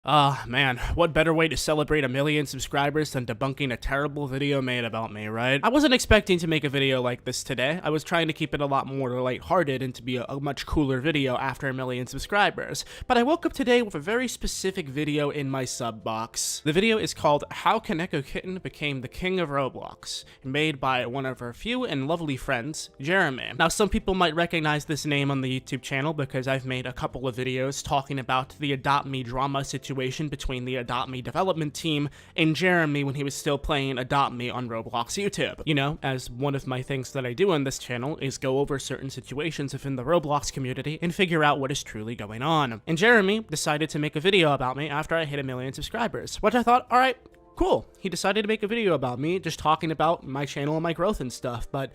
Ah, man, what better way to celebrate 1 million subscribers than debunking a terrible video made about me, right? I wasn't expecting to make a video like this today. I was trying to keep it a lot more lighthearted and to be a much cooler video after 1 million subscribers. But I woke up today with a very specific video in my sub box. The video is called How Kaneko Kitten Became the King of Roblox, made by one of our few and lovely friends, Jeremy. Now, some people might recognize this name on the YouTube channel because I've made a couple of videos talking about the Adopt Me drama situation between the Adopt Me development team and Jeremy when he was still playing Adopt Me on Roblox YouTube. You know, as one of my things that I do on this channel is go over certain situations within the Roblox community and figure out what is truly going on. And Jeremy decided to make a video about me after I hit 1 million subscribers, which I thought, alright, cool. He decided to make a video about me, just talking about my channel and my growth and stuff, but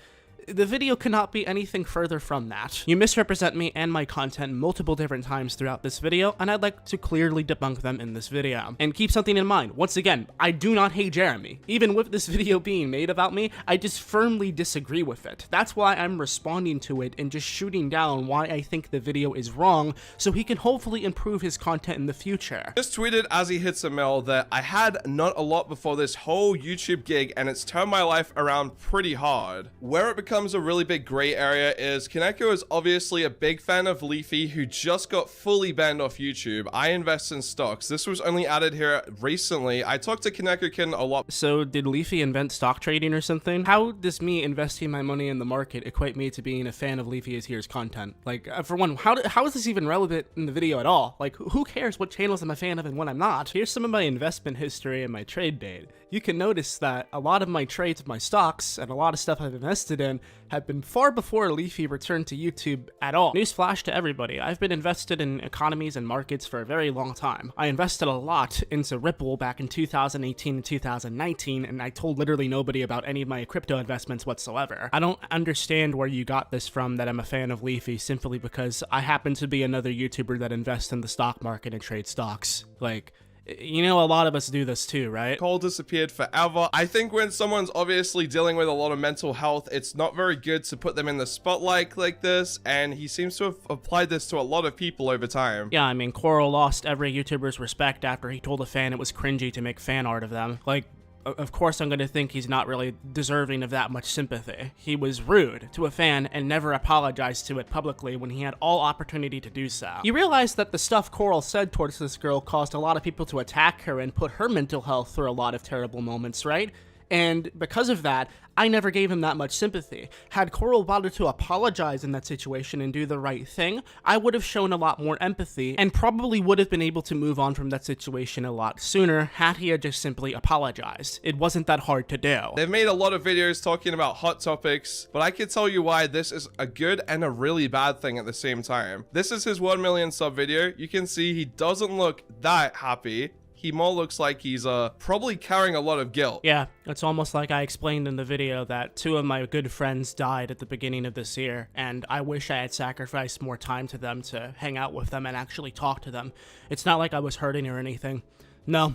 the video cannot be anything further from that. You misrepresent me and my content multiple different times throughout this video, and I'd like to clearly debunk them in this video. And keep something in mind, once again, I do not hate Jeremy. Even with this video being made about me, I just firmly disagree with it. That's why I'm responding to it and just shooting down why I think the video is wrong, so he can hopefully improve his content in the future. Just tweeted as he hits a mil that I had not a lot before this whole YouTube gig, and it's turned my life around pretty hard. Where it becomes a really big gray area is Kaneko is obviously a big fan of Leafy, who just got fully banned off YouTube. I invest in stocks. This was only added here recently. I talked to Kaneko a lot. So did Leafy invent stock trading or something? How does me investing my money in the market equate me to being a fan of Leafy as here's content? Like, for one, how is this even relevant in the video at all? Like, who cares what channels I'm a fan of and what I'm not? Here's some of my investment history and my trade date. You can notice that a lot of my trades of my stocks and a lot of stuff I've invested in have been far before Leafy returned to YouTube at all. Newsflash to everybody, I've been invested in economies and markets for a very long time. I invested a lot into Ripple back in 2018 and 2019, and I told literally nobody about any of my crypto investments whatsoever. I don't understand where you got this from, that I'm a fan of Leafy simply because I happen to be another YouTuber that invests in the stock market and trades stocks. Like, you know, a lot of us do this too, right? Cole disappeared forever. I think when someone's obviously dealing with a lot of mental health, it's not very good to put them in the spotlight like this, and he seems to have applied this to a lot of people over time. Yeah, I mean, Coral lost every YouTuber's respect after he told a fan it was cringy to make fan art of them. Like, of course I'm going to think he's not really deserving of that much sympathy. He was rude to a fan and never apologized to it publicly when he had all opportunity to do so. You realize that the stuff Coral said towards this girl caused a lot of people to attack her and put her mental health through a lot of terrible moments, right? And because of that, I never gave him that much sympathy. Had Coral bothered to apologize in that situation and do the right thing, I would have shown a lot more empathy and probably would have been able to move on from that situation a lot sooner had he had just simply apologized. It wasn't that hard to do. They've made a lot of videos talking about hot topics, but I can tell you why this is a good and a really bad thing at the same time. This is his 1 million sub video. You can see he doesn't look that happy. He more looks like he's probably carrying a lot of guilt. Yeah, it's almost like I explained in the video that 2 of my good friends died at the beginning of this year, and I wish I had sacrificed more time to them to hang out with them and actually talk to them. It's not like I was hurting or anything. No,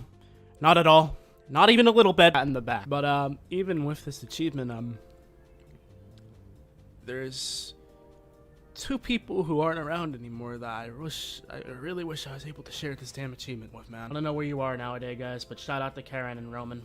not at all. Not even a little bit in the back. But even with this achievement, there's 2 people who aren't around anymore that I really wish I was able to share this damn achievement with, man. I don't know where you are nowadays, guys, but shout out to Karen and Roman.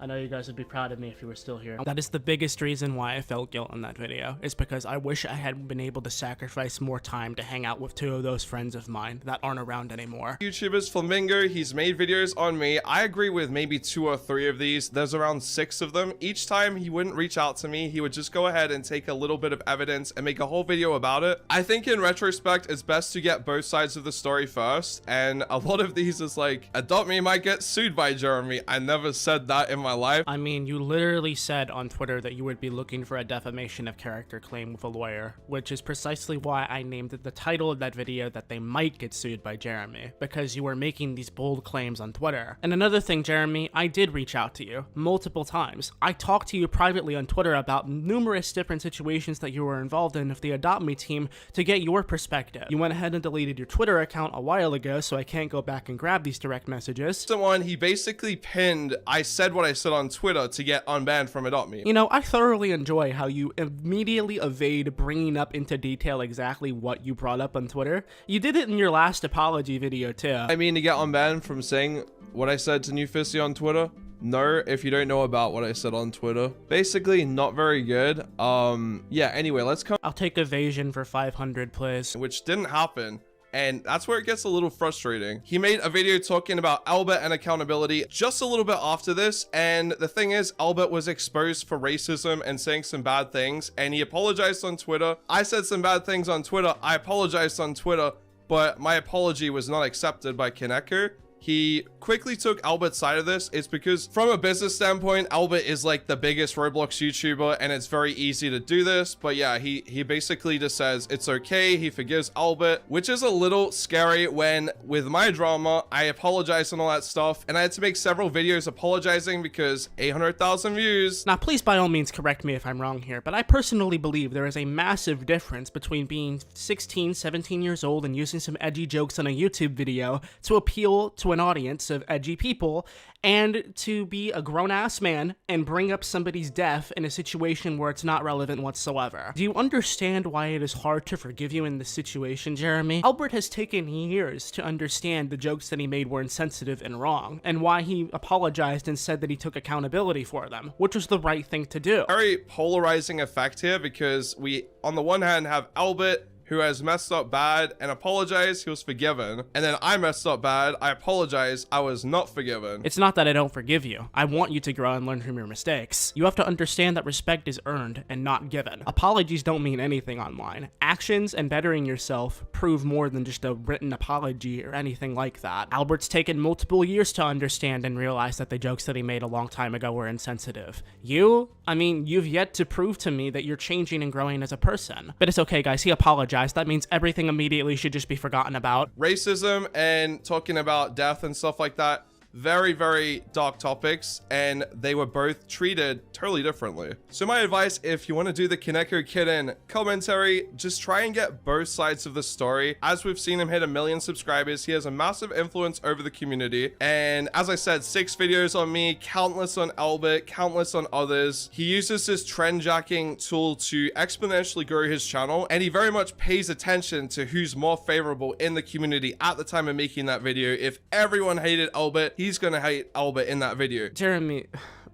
I know you guys would be proud of me if you were still here. That is the biggest reason why I felt guilt in that video, is because I wish I had been able to sacrifice more time to hang out with 2 of those friends of mine that aren't around anymore. YouTubers, Flamingo, he's made videos on me. I agree with maybe 2 or 3 of these. There's around 6 of them. Each time he wouldn't reach out to me, he would just go ahead and take a little bit of evidence and make a whole video about it. I think in retrospect, it's best to get both sides of the story first, and a lot of these is like, Adopt Me might get sued by Jeremy. I never said that in my life. I mean, you literally said on Twitter that you would be looking for a defamation of character claim with a lawyer, which is precisely why I named the title of that video that they might get sued by Jeremy, because you were making these bold claims on Twitter. And another thing, Jeremy, I did reach out to you multiple times. I talked to you privately on Twitter about numerous different situations that you were involved in with the Adopt Me team to get your perspective. You went ahead and deleted your Twitter account a while ago, so I can't go back and grab these direct messages. Someone, he basically pinned, I said what I I said on Twitter to get unbanned from Adopt Me. You know, I thoroughly enjoy how you immediately evade bringing up into detail exactly what you brought up on Twitter. You did it in your last apology video too. I mean, to get unbanned from saying what I said to New Fisty on Twitter? No, if you don't know about what I said on Twitter. Basically, not very good. Yeah, anyway, let's come. I'll take evasion for 500, please. Which didn't happen. And that's where it gets a little frustrating. He made a video talking about Albert and accountability just a little bit after this. And the thing is, Albert was exposed for racism and saying some bad things. And he apologized on Twitter. I said some bad things on Twitter. I apologized on Twitter. But my apology was not accepted by Kaneko. He quickly took Albert's side of this. It's because from a business standpoint, Albert is like the biggest Roblox YouTuber and it's very easy to do this. But yeah, he basically just says it's okay. He forgives Albert, which is a little scary when with my drama, I apologized and all that stuff. And I had to make several videos apologizing because 800,000 views. Now, please by all means correct me if I'm wrong here, but I personally believe there is a massive difference between being 16, 17 years old and using some edgy jokes on a YouTube video to appeal to an audience of edgy people and to be a grown-ass man and bring up somebody's death in a situation where it's not relevant whatsoever. Do you understand why it is hard to forgive you in this situation, Jeremy? Albert has taken years to understand the jokes that he made were insensitive and wrong, and why he apologized and said that he took accountability for them, which was the right thing to do. Very polarizing effect here because we, on the one hand, have Albert, who has messed up bad and apologized, he was forgiven. And then I messed up bad, I apologize, I was not forgiven. It's not that I don't forgive you. I want you to grow and learn from your mistakes. You have to understand that respect is earned and not given. Apologies don't mean anything online. Actions and bettering yourself prove more than just a written apology or anything like that. Albert's taken multiple years to understand and realize that the jokes that he made a long time ago were insensitive. You've yet to prove to me that you're changing and growing as a person. But it's okay, guys, he apologized. That means everything immediately should just be forgotten about. Racism and talking about death and stuff like that, very, very dark topics, and they were both treated totally differently. So my advice, if you want to do the Kaneko Kitten commentary, just try and get both sides of the story. As we've seen him hit 1 million subscribers, he has a massive influence over the community. And as I said, 6 videos on me, countless on Albert, countless on others. He uses this trend jacking tool to exponentially grow his channel, and he very much pays attention to who's more favorable in the community at the time of making that video. If everyone hated Albert, he's gonna hate Albert in that video. Jeremy,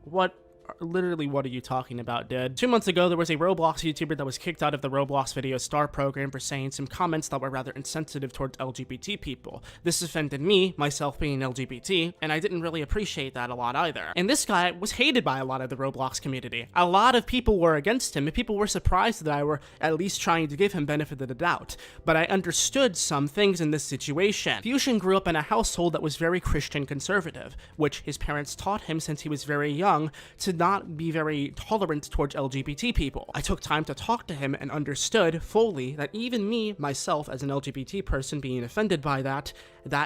what are you talking about, dude? 2 months ago, there was a Roblox YouTuber that was kicked out of the Roblox Video Star program for saying some comments that were rather insensitive towards LGBT people. This offended me, myself being LGBT, and I didn't really appreciate that a lot either. And this guy was hated by a lot of the Roblox community. A lot of people were against him, and people were surprised that I were at least trying to give him benefit of the doubt. But I understood some things in this situation. Fusion grew up in a household that was very Christian conservative, which his parents taught him since he was very young to not be very tolerant towards LGBT people. I took time to talk to him and understood fully that even me, myself, as an LGBT person being offended by that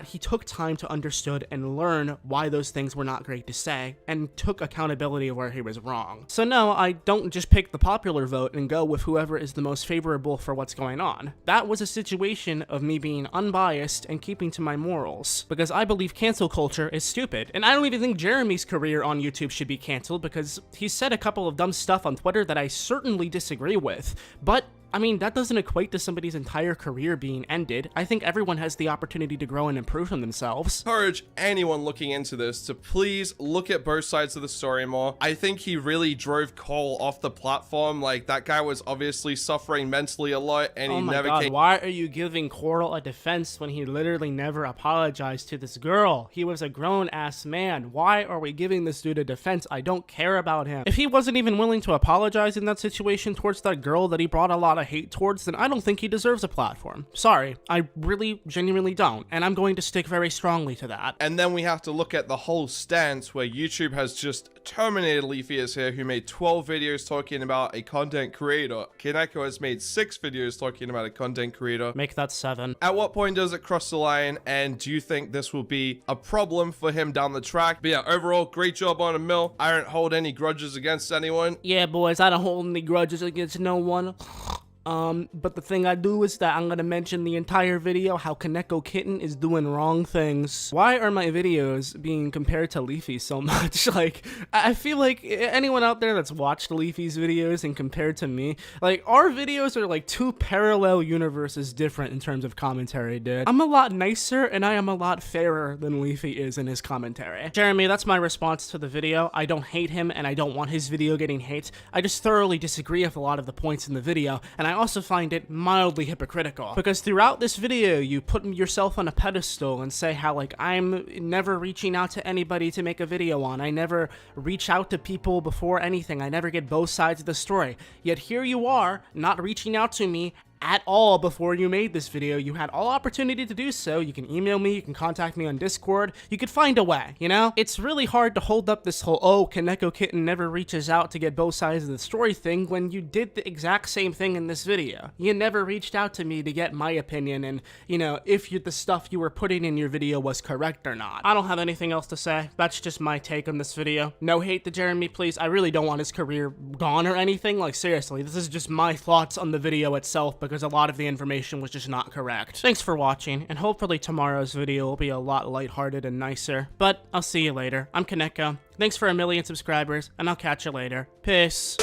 he took time to understood and learn why those things were not great to say and took accountability where he was wrong. So no, I don't just pick the popular vote and go with whoever is the most favorable for what's going on. That was a situation of me being unbiased and keeping to my morals, because I believe cancel culture is stupid. And I don't even think Jeremy's career on YouTube should be canceled, because he said a couple of dumb stuff on Twitter that I certainly disagree with, but I mean, that doesn't equate to somebody's entire career being ended. I think everyone has the opportunity to grow and improve from themselves. Encourage anyone looking into this to please look at both sides of the story more. I think he really drove Cole off the platform. Like, that guy was obviously suffering mentally a lot, and he never came. Why are you giving Coral a defense when he literally never apologized to this girl? He was a grown-ass man. Why are we giving this dude a defense? I don't care about him. If he wasn't even willing to apologize in that situation towards that girl that he brought a lot of hate towards, then I don't think he deserves a platform. Sorry, I really genuinely don't, and I'm going to stick very strongly to that. And then we have to look at the whole stance where YouTube has just terminated Leafius here, who made 12 videos talking about a content creator. Kaneko has made 6 videos talking about a content creator. Make that 7. At what point does it cross the line, and do you think this will be a problem for him down the track? But yeah, overall, great job on 1 mil. I don't hold any grudges against anyone. Yeah, boys, I don't hold any grudges against no one. But the thing I do is that I'm gonna mention the entire video how Kaneko Kitten is doing wrong things. Why are my videos being compared to Leafy so much? Like, I feel like anyone out there that's watched Leafy's videos and compared to me, like, our videos are like two parallel universes different in terms of commentary, dude. I'm a lot nicer and I am a lot fairer than Leafy is in his commentary. Jeremy, that's my response to the video. I don't hate him and I don't want his video getting hate. I just thoroughly disagree with a lot of the points in the video, and I also find it mildly hypocritical. Because throughout this video, you put yourself on a pedestal and say how, like, I'm never reaching out to anybody to make a video on. I never reach out to people before anything. I never get both sides of the story. Yet here you are, not reaching out to me at all before you made this video. You had all opportunity to do so. You can email me, you can contact me on Discord, you could find a way, you know? It's really hard to hold up this whole, oh, Kaneko Kitten never reaches out to get both sides of the story thing when you did the exact same thing in this video. You never reached out to me to get my opinion and, you know, if the stuff you were putting in your video was correct or not. I don't have anything else to say. That's just my take on this video. No hate to Jeremy, please. I really don't want his career gone or anything. Like, seriously, this is just my thoughts on the video itself because a lot of the information was just not correct. Thanks for watching, and hopefully tomorrow's video will be a lot lighthearted and nicer. But I'll see you later. I'm Kaneko. Thanks for 1 million subscribers, and I'll catch you later. Peace.